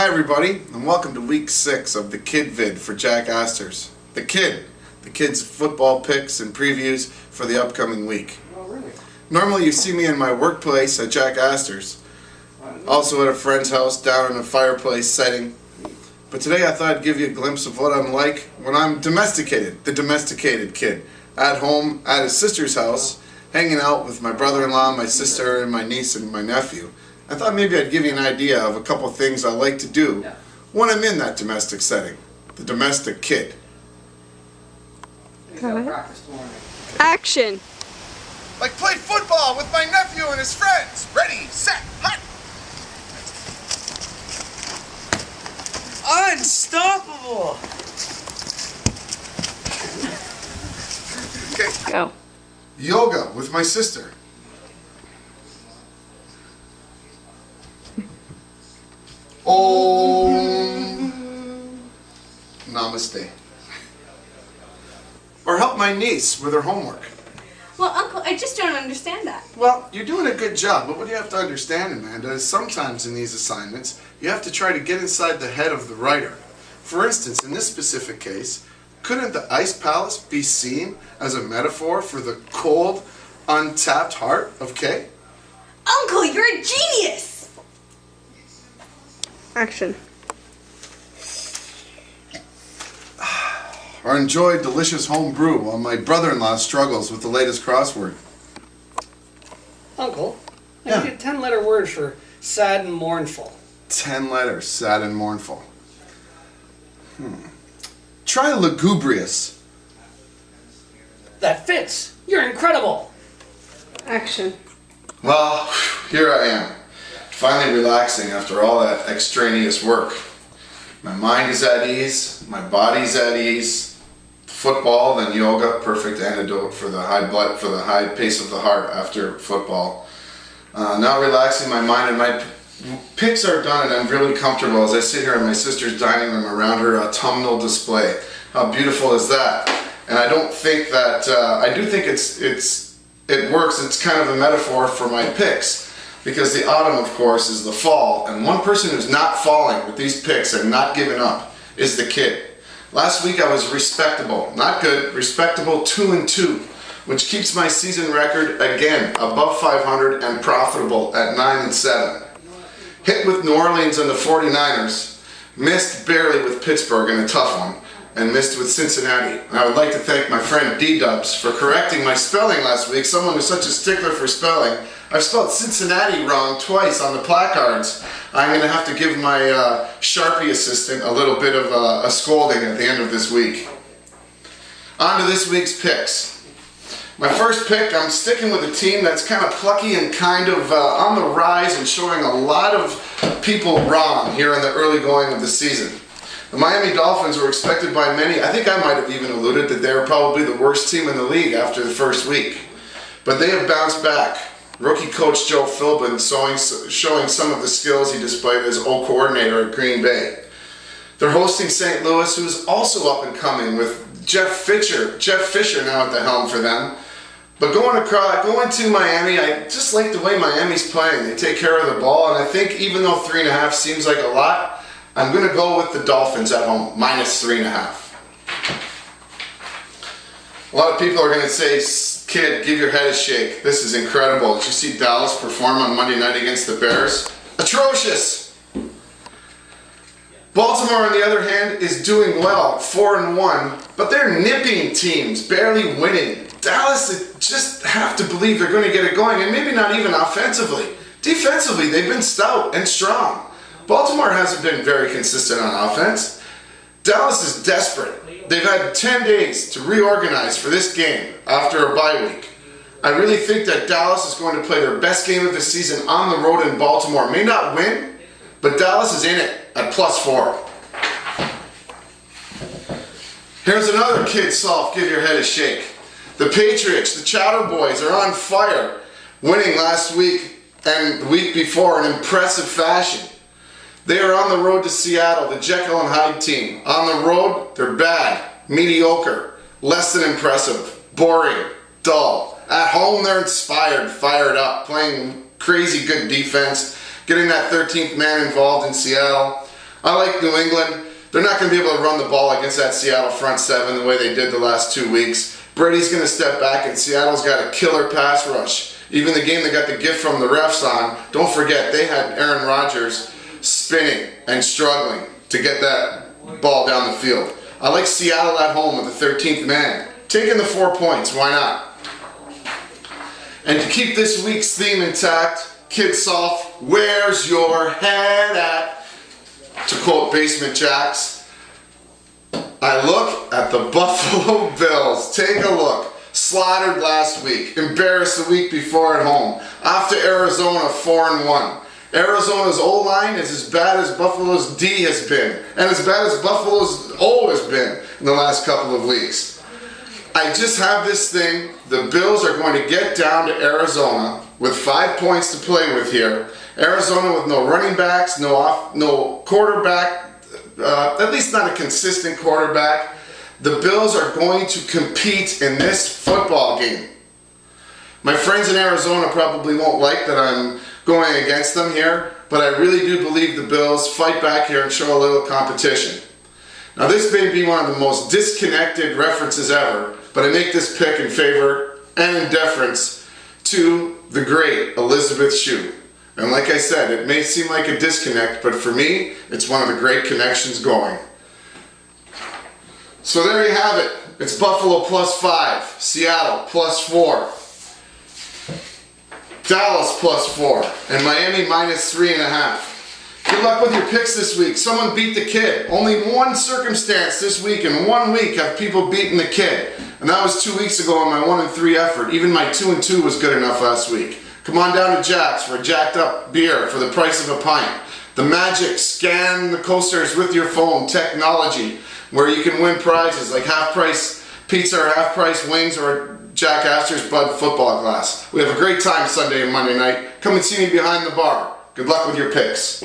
Hi everybody, and welcome to week 6 of the Kid Vid for Jack Asters. The Kid's football picks and previews for the upcoming week. Oh, really? Normally you see me in my workplace at Jack Asters, also at a friend's house down in a fireplace setting. But today I thought I'd give you a glimpse of what I'm like when I'm domesticated, the domesticated kid, at home at his sister's house, hanging out with my brother-in-law, my sister, and my niece and my nephew. I thought maybe I'd give you an idea of a couple of things I like to do when I'm in that domestic setting, the domestic kid. Action! Like play football with my nephew and his friends. Ready, set, hunt! Unstoppable! Okay. Go. Yoga with my sister. Om Namaste. Or help my niece with her homework. Well, Uncle, I just don't understand that. Well, you're doing a good job, but what you have to understand, Amanda, is sometimes in these assignments, you have to try to get inside the head of the writer. For instance, in this specific case, couldn't the ice palace be seen as a metaphor for the cold, untapped heart of Kay? Uncle, you're a genius! Action. Or enjoy delicious home brew while my brother-in-law struggles with the latest crossword. Uncle, Yeah. I need a 10-letter word for sad and mournful. 10 letters, sad and mournful. Try lugubrious. That fits. You're incredible. Action. Well, here I am, finally relaxing after all that extraneous work. My mind is at ease, my body's at ease. Football, then yoga, perfect antidote for the high pace of the heart after football. Now relaxing my mind, and my picks are done, and I'm really comfortable as I sit here in my sister's dining room around her autumnal display. How beautiful is that? And I don't think that I do think it works. It's kind of a metaphor for my picks, because the autumn, of course, is the fall, and one person who's not falling with these picks and not giving up is the kid. Last week I was respectable, not good, respectable 2-2, which keeps my season record again above 500 and profitable at 9-7. Hit with New Orleans and the 49ers, missed barely with Pittsburgh in a tough one, and missed with Cincinnati. And I would like to thank my friend D-Dubs for correcting my spelling last week. Someone who's such a stickler for spelling. I've spelled Cincinnati wrong twice on the placards. I'm going to have to give my Sharpie assistant a little bit of a scolding at the end of this week. On to this week's picks. My first pick, I'm sticking with a team that's kind of plucky and kind of on the rise and showing a lot of people wrong here in the early going of the season. The Miami Dolphins were expected by many, I think I might have even alluded that they were probably the worst team in the league after the first week. But they have bounced back. Rookie coach Joe Philbin showing some of the skills he displayed as O-coordinator at Green Bay. They're hosting St. Louis, who's also up and coming with Jeff Fisher now at the helm for them. But going to Miami, I just like the way Miami's playing. They take care of the ball, and I think even though 3.5 seems like a lot, I'm going to go with the Dolphins at home, -3.5. A lot of people are going to say, kid, give your head a shake. This is incredible. Did you see Dallas perform on Monday night against the Bears? Atrocious! Baltimore, on the other hand, is doing well, 4-1, but they're nipping teams, barely winning. Dallas just have to believe they're going to get it going, and maybe not even offensively. Defensively, they've been stout and strong. Baltimore hasn't been very consistent on offense. Dallas is desperate. They've had 10 days to reorganize for this game after a bye week. I really think that Dallas is going to play their best game of the season on the road in Baltimore. May not win, but Dallas is in it at +4. Here's another kid soft, give your head a shake. The Patriots, the Chowder Boys, are on fire, winning last week and the week before in impressive fashion. They are on the road to Seattle, the Jekyll and Hyde team. On the road, they're bad, mediocre, less than impressive, boring, dull. At home, they're inspired, fired up, playing crazy good defense, getting that 13th man involved in Seattle. I like New England. They're not going to be able to run the ball against that Seattle front seven the way they did the last 2 weeks. Brady's going to step back, and Seattle's got a killer pass rush. Even the game they got the gift from the refs on, don't forget, they had Aaron Rodgers spinning and struggling to get that ball down the field. I like Seattle at home with the 13th man. Taking the 4 points, why not? And to keep this week's theme intact, Kid Soft, where's your head at? To quote Basement Jacks, I look at the Buffalo Bills. Take a look. Slaughtered last week. Embarrassed the week before at home. Off to Arizona 4-1. Arizona's O-line is as bad as Buffalo's D has been. And as bad as Buffalo's O has been in the last couple of weeks. I just have this thing. The Bills are going to get down to Arizona with 5 points to play with here. Arizona with no running backs, no quarterback, at least not a consistent quarterback. The Bills are going to compete in this football game. My friends in Arizona probably won't like that I'm going against them here, but I really do believe the Bills fight back here and show a little competition. Now this may be one of the most disconnected references ever, but I make this pick in favor and in deference to the great Elizabeth Shue. And like I said, it may seem like a disconnect, but for me, it's one of the great connections going. So there you have it. It's Buffalo +5, Seattle +4, Dallas +4, and Miami -3.5. Good luck with your picks this week. Someone beat the kid. Only one circumstance this week, in 1 week, have people beaten the kid. And that was 2 weeks ago on my 1-3 effort. Even my 2-2 was good enough last week. Come on down to Jack's for a jacked up beer for the price of a pint. The magic scan the coasters with your phone technology, where you can win prizes like half-price pizza or half-price wings or Jack Astor's Bud football glass. We have a great time Sunday and Monday night. Come and see me behind the bar. Good luck with your picks.